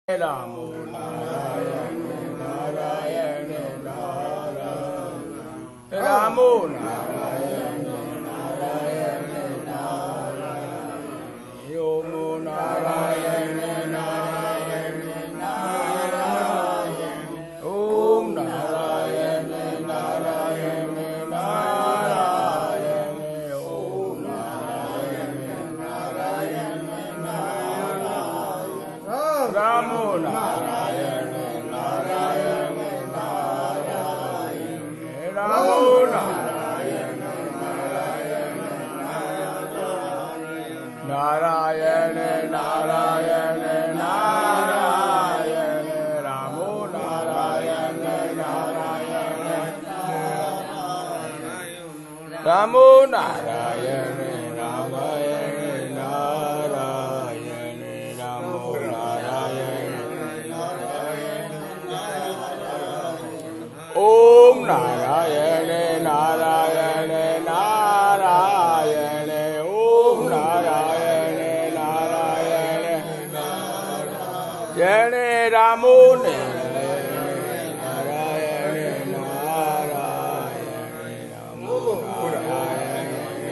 रामो नारायण नारायण नारायण रामो नारायण नारायण नारायण ओमो नारायण नारायण नारायण ओम नारायण नारायण नारायण ओम नारायण नारायण नारायण रामो नारायण नारायण नारायण रामो नारायण नारायण नारायण नारायण नारायण रामो नारायण नारायण रामो नारायण नारायण नारायण रामो ओम नारायण नारायण नारायण ओम नारायण नारायण जय रामो नारायण नारायण रामो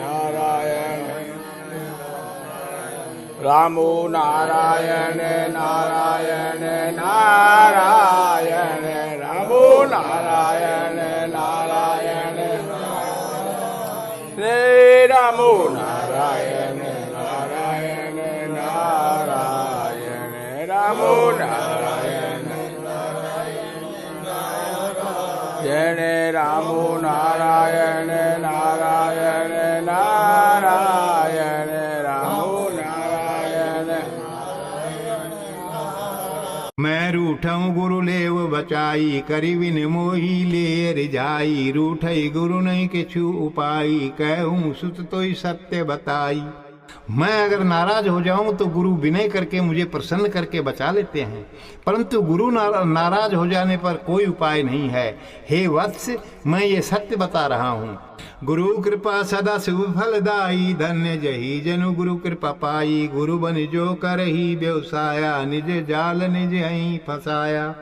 नारायण रामो नारायण नारायण नारायण रामो नारायण नारायण रे रामो नारायण नारायण नारायण रामो नारायण जय रामो नारायण नारायण नारायण रामो नारायण मैं रूठऊँ गुरु लेव बचाई करी बिन मोही ले रिझाई रूठई गुरु नहीं किछु उपाई कहूँ सुत तोई सत्य बताई। मैं अगर नाराज हो जाऊं तो गुरु विनय करके मुझे प्रसन्न करके बचा लेते हैं, परंतु गुरु नाराज हो जाने पर कोई उपाय नहीं है। हे वत्स, मैं ये सत्य बता रहा हूँ। गुरु कृपा सदा शुभ फलदाई धन्य जही जनु गुरु कृपा पाई। गुरु बन जो करही व्यवसाया निज जाल निज ही फसाया।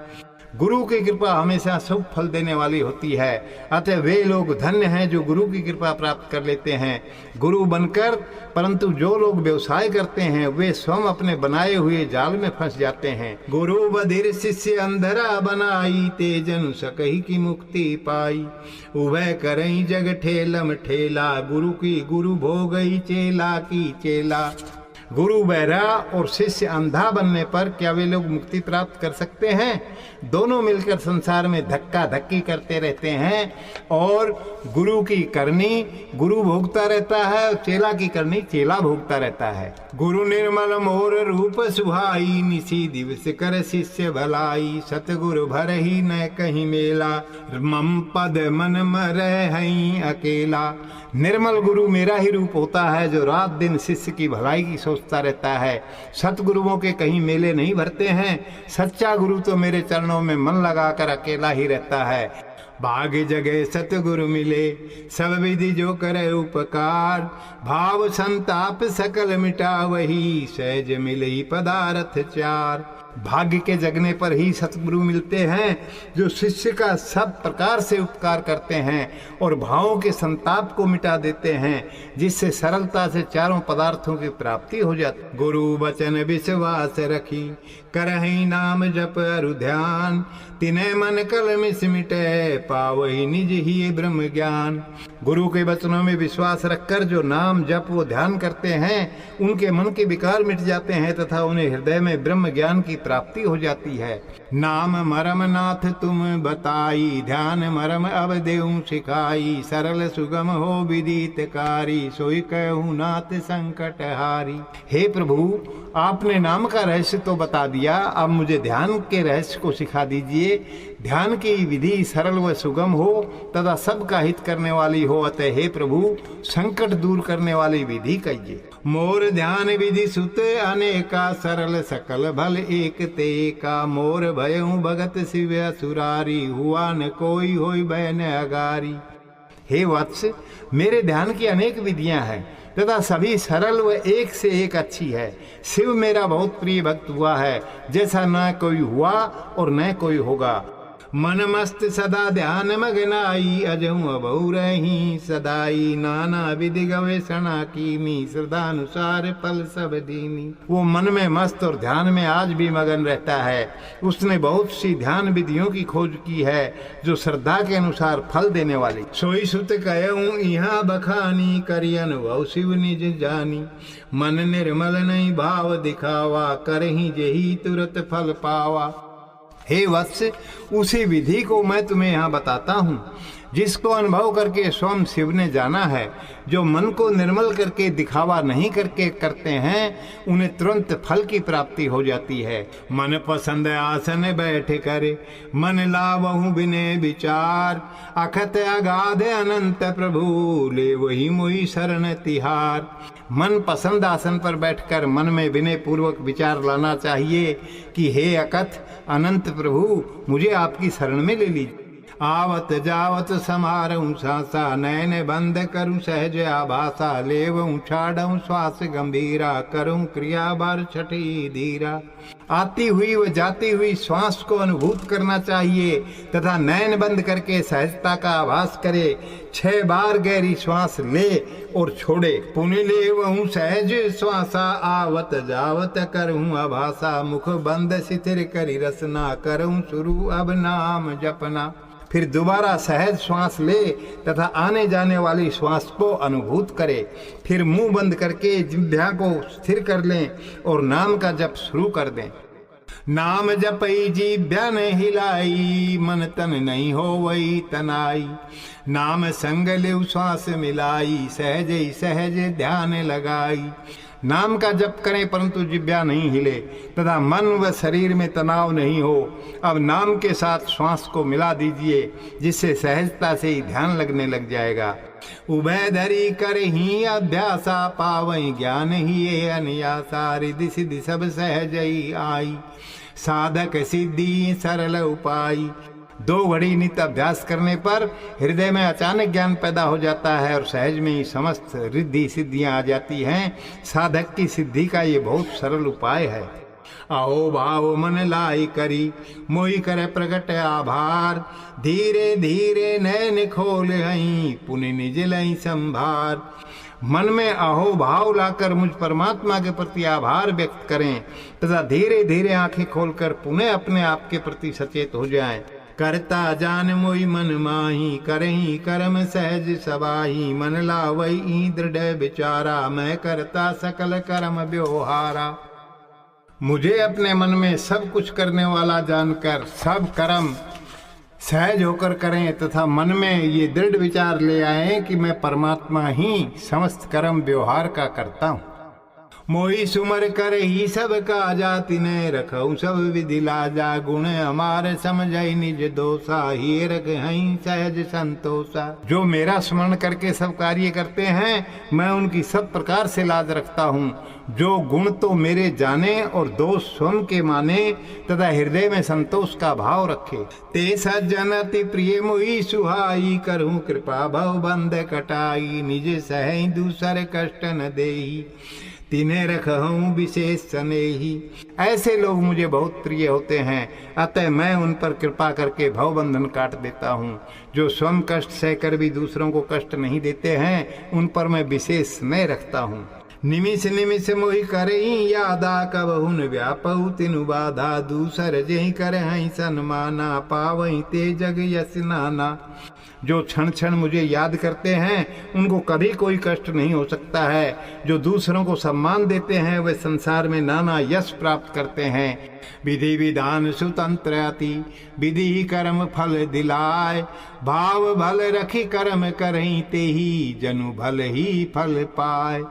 गुरु की कृपा हमेशा शुभ फल देने वाली होती है, अतः वे लोग धन्य हैं जो गुरु की कृपा प्राप्त कर लेते हैं गुरु बनकर। परंतु जो लोग व्यवसाय करते हैं वे स्वयं अपने बनाए हुए जाल में फंस जाते हैं। गुरु बधिर शिष्य अंधरा बनाई तेजन सकही की मुक्ति पाई। उभय करई जग ठेलम ठेला गुरु की गुरु भोगई चेला की चेला। गुरु बहरा और शिष्य अंधा बनने पर क्या वे लोग मुक्ति प्राप्त कर सकते हैं? दोनों मिलकर संसार में धक्का धक्की करते रहते हैं और गुरु की करनी गुरु भोगता रहता है और चेला की करनी चेला भोगता रहता है। गुरु निर्मल मोर रूप सुहाई निसी दिवस कर शिष्य भलाई। सतगुरु भर ही न कहीं मेला मम पद मन मर हई अकेला। निर्मल गुरु मेरा ही रूप होता है जो रात दिन शिष्य की भलाई की सोचता रहता है। सतगुरुओं के कहीं मेले नहीं भरते हैं। सच्चा गुरु तो मेरे चरणों में मन लगाकर अकेला ही रहता है। भाग्य जगह सतगुरु मिले सब विधि जो करे उपकार। भाव संताप सकल मिटा वही सहज मिले पदार्थ चार। भाग्य के जगने पर ही सतगुरु मिलते हैं जो शिष्य का सब प्रकार से उपकार करते हैं और भावों के संताप को मिटा देते हैं, जिससे सरलता से चारों पदार्थों की प्राप्ति हो जाती। गुरु वचन विश्वास रखी करहि नाम जप अरु ध्यान। तिन्ह मन कल मिस मिटे पावहि निज ही ब्रह्म ज्ञान। गुरु के वचनों में विश्वास रखकर जो नाम जप व ध्यान करते हैं उनके मन के विकार मिट जाते हैं तथा उन्हें हृदय में ब्रह्म ज्ञान की प्राप्ति हो जाती है। नाम मरम नाथ तुम बताई ध्यान मरम अब देऊं सिखाई। सरल सुगम हो विदितकारी सोई कहूँ नाथ संकट हारी। हे प्रभु, आपने नाम का रहस्य तो बता दिया, अब मुझे ध्यान के रहस्य को सिखा दीजिए। ध्यान की विधि सरल व सुगम हो तथा सबका हित करने वाली हो, अतः हे प्रभु संकट दूर करने वाली विधि कहिए। मोर ध्यान विधि सुत अनेका सरल सकल भल एक ते का। मोर भयउ भगत शिव असुरारी हुआ न कोई होई बैन अगारी। हे वत्स, मेरे ध्यान की अनेक विधियां हैं, तथा सभी सरल व एक से एक अच्छी है। शिव मेरा बहुत प्रिय भक्त हुआ है, जैसा न कोई हुआ और न कोई होगा। मन मस्त सदा ध्यान मगनाई, अजहू अबहु रही सदाई। नाना विधि गवेषणा कीनी, श्रद्धानुसार फल सब दीनी। वो मन में मस्त और ध्यान में आज भी मगन रहता है। उसने बहुत सी ध्यान विधियों की खोज की है, जो श्रद्धा के अनुसार फल देने वाली। सोई सुत कहूँ यहाँ बखानी, करियन वह शिव निज जानी। मन निर्मल नहीं भाव दिखावा, करही जेही तुरत फल पावा। हे वत्स, उसी विधि को मैं तुम्हें यहाँ बताता हूँ, जिसको अनुभव करके स्वयं शिव ने जाना है। जो मन को निर्मल करके दिखावा नहीं करके करते हैं, उन्हें तुरंत फल की प्राप्ति हो जाती है। मन पसंद आसन बैठ करे, मन लावहु बिने विचार। अखत अगाध अनंत प्रभु, ले वही मोहि शरण तिहार। मन पसंद आसन पर बैठकर मन में विनय पूर्वक विचार लाना चाहिए कि हे अकथ अनंत प्रभु, मुझे आपकी शरण में ले लीजिए। आवत जावत समारूं सांसा, नैन बंद करूं सहज आभासा। लेवूं छाड़ूं श्वास गंभीरा, करूं क्रिया बार छठी धीरा। आती हुई व जाती हुई श्वास को अनुभूत करना चाहिए तथा नैन बंद करके सहजता का आभास करे। 6 बार गहरी श्वास ले और छोड़े। पुण्य लेवूं सहज श्वासा, आवत जावत करूं आभासा। मुख बंद शिथिर करी रसना, करूं शुरू अब नाम जपना। फिर दोबारा सहज श्वास ले तथा आने जाने वाली श्वास को अनुभूत करे। फिर मुंह बंद करके जिह्वा को स्थिर कर लें और नाम का जप शुरू कर दें। नाम जपई जिह्वा न हिलाई, मन तन नहीं हो वही तनाई। नाम संग लेव श्वास मिलाई, सहज ही सहज ध्यान लगाई। नाम का जप करें परंतु जिह्वा नहीं हिले तथा मन व शरीर में तनाव नहीं हो। अब नाम के साथ श्वास को मिला दीजिए, जिससे सहजता से ही ध्यान लगने लग जाएगा। उभय धरी कर ही अभ्यासा, पावई ज्ञान ही ये अनियासा। रिद्धि सिद्धि सब सहज ही आई, साधक सिद्धि सरल उपाय। 2 घड़ी नित्य अभ्यास करने पर हृदय में अचानक ज्ञान पैदा हो जाता है और सहज में ही समस्त रिद्धि सिद्धियां आ जाती हैं। साधक की सिद्धि का ये बहुत सरल उपाय है। अहो भाव मन लाई करी, मोहि करे प्रगट आभार। धीरे धीरे नैन खोल हई, पुनि निज लई संभार। मन में अहो भाव लाकर मुझ परमात्मा के प्रति आभार व्यक्त करें तथा धीरे धीरे आंखें खोलकर पुनः अपने आप के प्रति सचेत हो जाएं। करता जान मोहि मन माही, करही कर्म सहज सबाही। मन लावई दृढ़ विचारा, मैं करता सकल कर्म व्यवहारा। मुझे अपने मन में सब कुछ करने वाला जानकर सब कर्म सहज होकर करें तथा मन में ये दृढ़ विचार ले आए कि मैं परमात्मा ही समस्त कर्म व्यवहार का करता हूँ। मोहि सुमर कर ही सब का जाति ने रखऊ सब विधि लाजा। गुण हमारे समझई निज दोषा, ही रख हई सहज संतोषा। जो मेरा स्मरण करके सब कार्य करते हैं, मैं उनकी सब प्रकार से लाज रखता हूँ। जो गुण तो मेरे जाने और दोष स्वयं के माने तथा हृदय में संतोष का भाव रखे। ते सज्जन अति प्रिय मोहि सुहाई, करूँ कृपा भव बंध कटाई। निज सहई दूसर कष्ट न देही, तिन्हें रखहूँ विशेष स्नेही। ऐसे लोग मुझे बहुत प्रिय होते हैं, अतः मैं उन पर कृपा करके भवबंधन काट देता हूँ। जो स्वयं कष्ट सहकर भी दूसरों को कष्ट नहीं देते हैं, उन पर मैं विशेष स्नेह रखता हूँ। निमिष निमिष मोहि करही यादा, कबहुन व्यापहु तिनु बाधा। दूसर जेहि करहि सन्माना, पावहि ते जग यस नाना। जो क्षण क्षण मुझे याद करते हैं, उनको कभी कोई कष्ट नहीं हो सकता है। जो दूसरों को सम्मान देते हैं, वे संसार में नाना यश प्राप्त करते हैं। विधि विधान सुतंत्र अति, विधि कर्म फल दिलाय। भाव भल रखी कर्म करही, तेहि जनु भल ही फल पाए।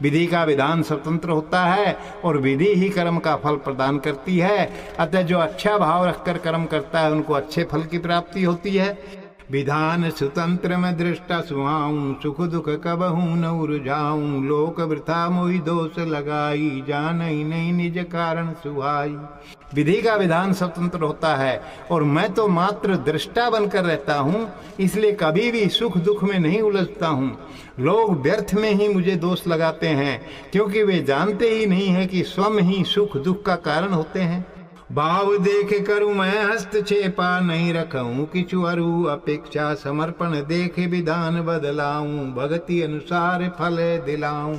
विधि का विधान स्वतंत्र होता है और विधि ही कर्म का फल प्रदान करती है। अतः जो अच्छा भाव रखकर कर्म करता है, उनको अच्छे फल की प्राप्ति होती है। विधान स्वतंत्र में दृष्टा सुहाऊं, सुख दुख कबहू न उर्जाऊं। लोक वृथा मोहि दोष लगाई, जानई नहीं निज कारण सुहाई। विधि का विधान स्वतंत्र होता है और मैं तो मात्र दृष्टा बनकर रहता हूँ, इसलिए कभी भी सुख दुख में नहीं उलझता हूँ। लोग व्यर्थ में ही मुझे दोष लगाते हैं, क्योंकि वे जानते ही नहीं हैं कि स्वयं ही सुख दुख का कारण होते हैं। भाव देख करूँ मैं हस्तक्षेपा, नहीं रखूँ किछु अरु अपेक्षा, समर्पण देख विधान बदलाऊं, भक्ति अनुसार फल दिलाऊं।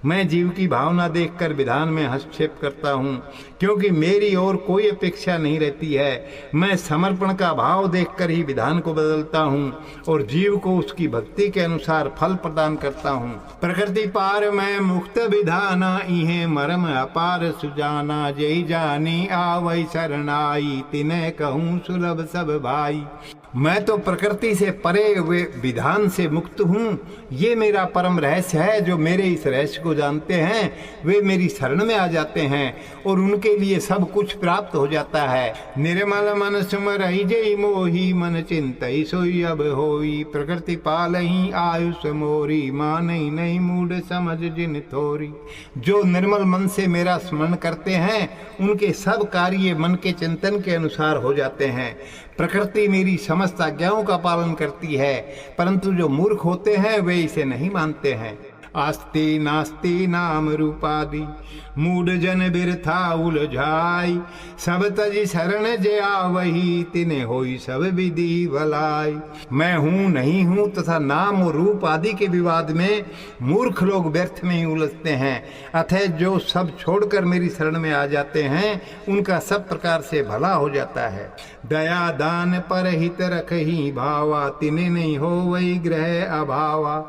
मैं जीव की भावना देखकर विधान में हस्तक्षेप करता हूँ, क्योंकि मेरी ओर कोई अपेक्षा नहीं रहती है। मैं समर्पण का भाव देखकर ही विधान को बदलता हूँ और जीव को उसकी भक्ति के अनुसार फल प्रदान करता हूँ। प्रकृति पार मैं मुक्त विधाना, इहे मरम अपार सुजाना, जय जानी आवै शरणाई, तिन्ह कहूँ सुलभ सब भाई। मैं तो प्रकृति से परे वे विधान से मुक्त हूँ। ये मेरा परम रहस्य है। जो मेरे इस रहस्य को जानते हैं वे मेरी शरण में आ जाते हैं और उनके लिए सब कुछ प्राप्त हो जाता है। निर्मल मन सुमरहि जय मोही, मन चिंतहि सोई अब होई, प्रकृति पालहि आयुष मोरी, मानहि नहीं मूढ़ समझ जिन थोरी। जो निर्मल मन से मेरा स्मरण करते हैं उनके सब कार्य मन के चिंतन के अनुसार हो जाते हैं। प्रकृति मेरी समस्त आज्ञाओं का पालन करती है, परंतु जो मूर्ख होते हैं वे इसे नहीं मानते हैं। आस्ति नास्ति नाम रूपादि, मूढ़ जन बिरथा उलझाई, सब तज शरण जे आवही, तिने होई सब विधि भलाई। मैं हूँ नहीं हूँ तथा नाम और रूप आदि के विवाद में मूर्ख लोग व्यर्थ में ही उलझते हैं। अतः जो सब छोड़कर मेरी शरण में आ जाते हैं उनका सब प्रकार से भला हो जाता है। दया दान पर हित रखही भावा, तिने नहीं हो वही ग्रह अभावा,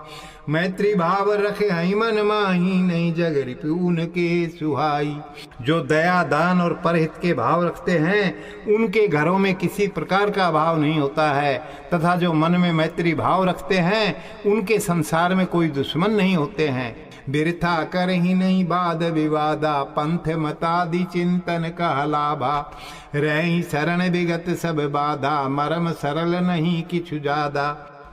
मैत्री भाव रखे हई मन माही, नहीं जग रिपु उनके सुहाई। जो दया दान और परहित के भाव रखते हैं उनके घरों में किसी प्रकार का अभाव नहीं होता है, तथा जो मन में मैत्री भाव रखते हैं उनके संसार में कोई दुश्मन नहीं होते हैं। बिरथा कर ही नहीं वाद विवादा, पंथ मतादि चिंतन कहलाभा, रही शरण विगत सब बाधा, मरम सरल नहीं किछु ज्यादा।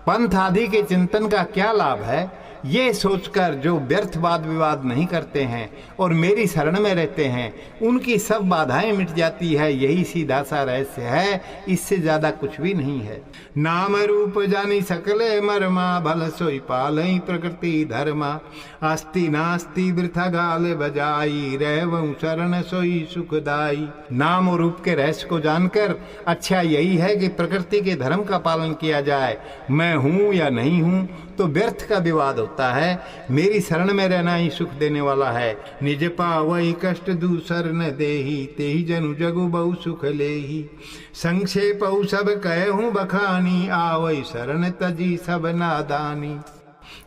पंथ आदि के चिंतन का क्या लाभ है, ये सोचकर जो व्यर्थ वाद विवाद नहीं करते हैं और मेरी शरण में रहते हैं उनकी सब बाधाएं मिट जाती है। यही सीधा सा रहस्य है, इससे ज्यादा कुछ भी नहीं है। नाम रूप जानी सकले मरमा, भल सोई पालई प्रकृति धर्मा, आस्ति नास्ति वृथा गाल बजाई, रहवं शरण सोई सुखदाई। नाम और रूप के रहस्य को जानकर अच्छा यही है कि प्रकृति के धर्म का पालन किया जाए। मैं हूँ या नहीं हूँ तो व्यर्थ का विवाद होता है। मेरी शरण में रहना ही सुख देने वाला है। निज पावई कष्ट दूसर न देही, तेहि जनु जगु बहु सुख लेही, संक्षेप सब कहूँ बखानी, आवई शरण तजी सब नादानी।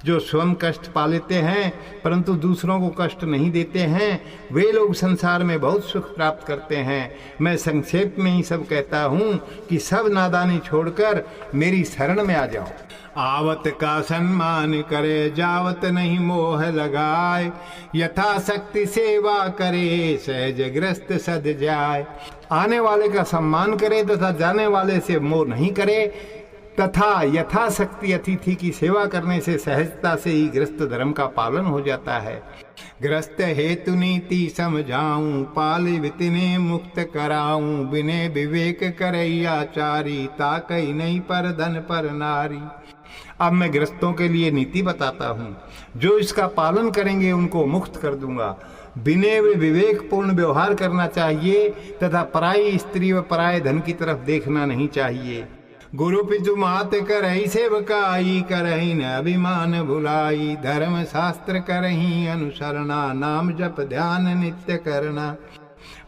जो स्वयं कष्ट पा लेते हैं परंतु दूसरों को कष्ट नहीं देते हैं वे लोग संसार में बहुत सुख प्राप्त करते हैं। मैं संक्षेप में ही सब कहता हूँ कि सब नादानी छोड़कर मेरी शरण में आ जाओ। आवत का सम्मान करे, जावत नहीं मोह लगाए, यथाशक्ति सेवा करे, सहज ग्रस्त सद जाए। आने वाले का सम्मान करे तथा जाने वाले से मोह नहीं करे, तथा यथाशक्ति अतिथि की सेवा करने से सहजता से ही ग्रस्त धर्म का पालन हो जाता है। ग्रस्त हेतु नीति समझाऊं, पाले वितिने मुक्त कराऊं, बिने विवेक करैया चारी, ताकई नहीं पर धन पर नारी। अब मैं ग्रस्तों के लिए नीति बताता हूँ, जो इसका पालन करेंगे उनको मुक्त कर दूंगा। बिने वे विवेक पूर्ण व्यवहार करना चाहिए तथा पराई स्त्री व पराये धन की तरफ देखना नहीं चाहिए। गुरु पितु मात करही सेवकाई, करही न अभिमान भुलाई, धर्म शास्त्र करही अनुसरणा, नाम जप ध्यान नित्य करना।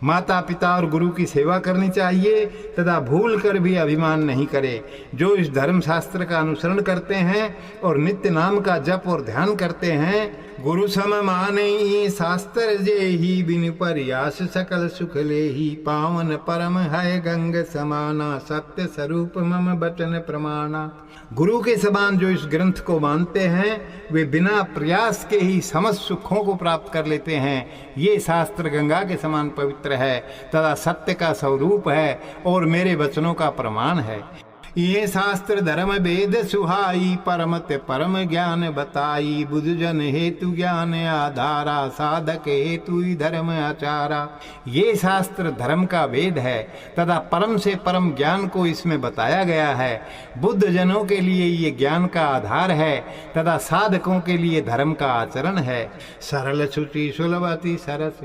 माता पिता और गुरु की सेवा करनी चाहिए तथा भूल कर भी अभिमान नहीं करे। जो इस धर्म शास्त्र का अनुसरण करते हैं और नित्य नाम का जप और ध्यान करते हैं, गुरु सम माने शास्त्र जेहि, बिन प्रयास सकल सुख लेहि, पावन परम है गंग समाना, सत्य स्वरूप मम बचन प्रमाणा। गुरु के समान जो इस ग्रंथ को मानते हैं वे बिना प्रयास के ही समस्त सुखों को प्राप्त कर लेते हैं। ये शास्त्र गंगा के समान पवित्र है तथा सत्य का स्वरूप है और मेरे वचनों का प्रमाण है। ये शास्त्र धर्म वेद सुहाई, परमत परम ज्ञान बताई। बुध जन हेतु ज्ञान आधारा, साधक हेतु धर्म आचारा। ये शास्त्र धर्म का वेद है तथा परम से परम ज्ञान को इसमें बताया गया है। बुद्ध जनों के लिए ये ज्ञान का आधार है तथा साधकों के लिए धर्म का आचरण है। सरल शुचि सुलभ अति सरस,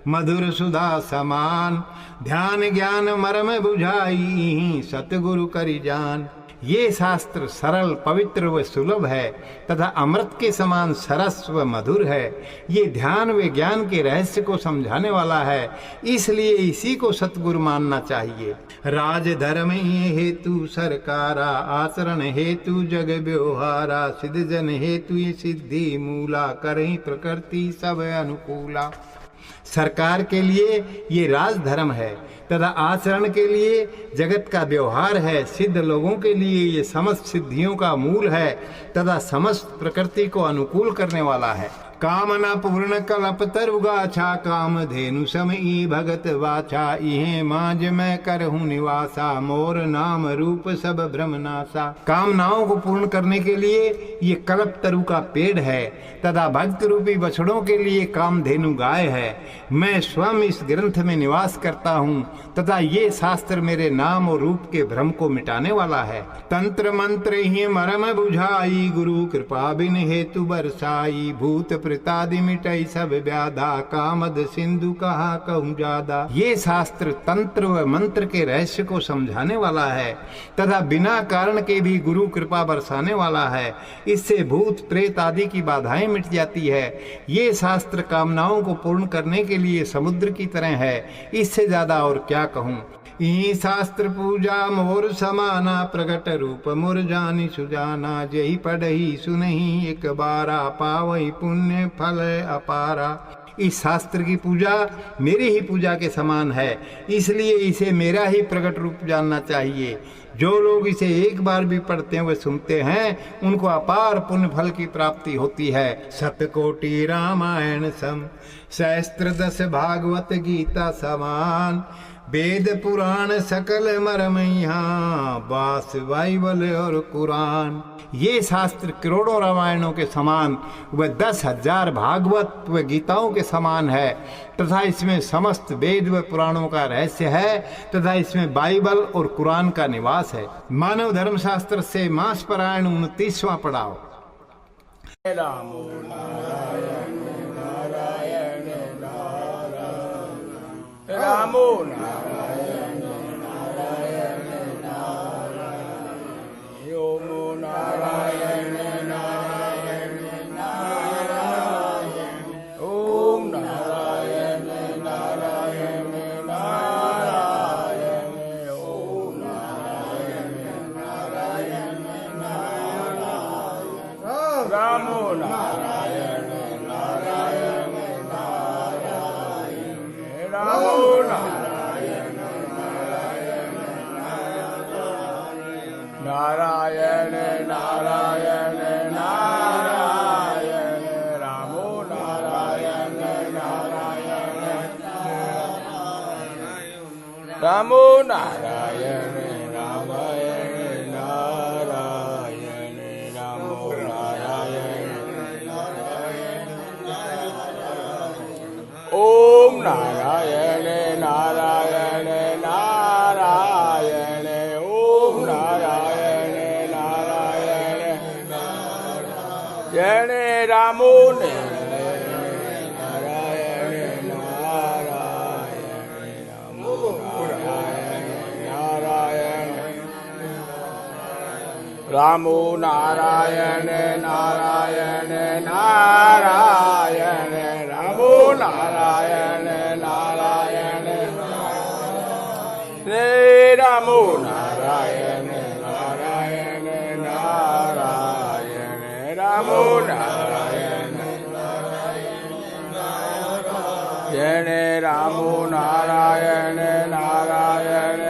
मधुर सुधा समान। ध्यान ज्ञान मर्म बुझाई, सतगुरु करि जान। ये शास्त्र सरल पवित्र व सुलभ है तथा अमृत के समान सरस व मधुर है। ये ध्यान व ज्ञान के रहस्य को समझाने वाला है, इसलिए इसी को सतगुरु मानना चाहिए। राज धर्म हेतु सरकारा, आचरण हेतु जग व्यवहारा। सिद्ध जन हेतु ये सिद्धि मूला, करही प्रकृति सब अनुकूला। सरकार के लिए ये राज धर्म है तथा आचरण के लिए जगत का व्यवहार है। सिद्ध लोगों के लिए ये समस्त सिद्धियों का मूल है तथा समस्त प्रकृति को अनुकूल करने वाला है। कामना पूर्ण कल्प तरुगाछा, काम धेनु सम ई भगत वाछा। इहे मांझ मैं करहूँ निवासा, मोर नाम रूप सब भ्रमनासा। कामनाओं को पूर्ण करने के लिए ये कल्प तरु का पेड़ है तथा भक्त रूपी बछड़ों के लिए कामधेनु गाय है। मैं स्वयं इस ग्रंथ में निवास करता हूँ तथा ये शास्त्र मेरे नाम और रूप के भ्रम को मिटाने वाला है। तंत्र मंत्र ही मरम बुझाई, गुरु कृपा बिन हेतु बरसाई। भूत प्रेतादि मिटाई सब व्याधा, कामद सिंधु कहा कहूँ ज्यादा। ये शास्त्र तंत्र व मंत्र के रहस्य को समझाने वाला है तथा बिना कारण के भी गुरु कृपा बरसाने वाला है। इससे भूत प्रेत आदि की बाधाएं मिट जाती है। ये शास्त्र कामनाओं को पूर्ण करने के लिए समुद्र की तरह है, इससे ज्यादा और क्या कहूँ। ई शास्त्र पूजा मोर समाना, प्रगट रूप मोर जानी सुजाना। जही पढ़ही सुनही एक बारा, पावई पुण्य फल अपारा। इस शास्त्र की पूजा मेरी ही पूजा के समान है, इसलिए इसे मेरा ही प्रकट रूप जानना चाहिए। जो लोग इसे एक बार भी पढ़ते हैं व सुनते हैं, उनको अपार पुण्य फल की प्राप्ति होती है। सतकोटि रामायण सम, सहस्त्र दस भागवत गीता समान। वेद पुराण सकल मरम यहाँ, बास बाइबल और कुरान। ये शास्त्र करोड़ों रामायणों के समान व 10,000 भागवत व गीताओं के समान है तथा इसमें समस्त वेद व पुराणों का रहस्य है तथा इसमें बाइबल और कुरान का निवास है। मानव धर्म शास्त्र से मास पारायण 29वां पड़ाव। रामो नारायण नारायण नारायण, रामो नारायण नारायण नारायण, ओमो नारायण नारायण नारायण, ओम नारायण नारायण नारायण, ओम नारायण नारायण नारायण, रामो नारायण नारायण नारायण, रामो नारायण नारायण नारायण, नारायण नारायण, रामो नारायण नारायण, रामो नारायण नारायण नारायण, रामो नारायण नारायण, ओम नारायण नारायण नारायण, ओम नारायण नारायण नारायण, जय रामो नारायण नारायण, रामो नारायण नारायण, रामो नारायण नारायण नारायण, रामो नारायण नारायण, रे रामो नारायण नारायण नारायण, रामो नारायण जय रामो नारायण नारायण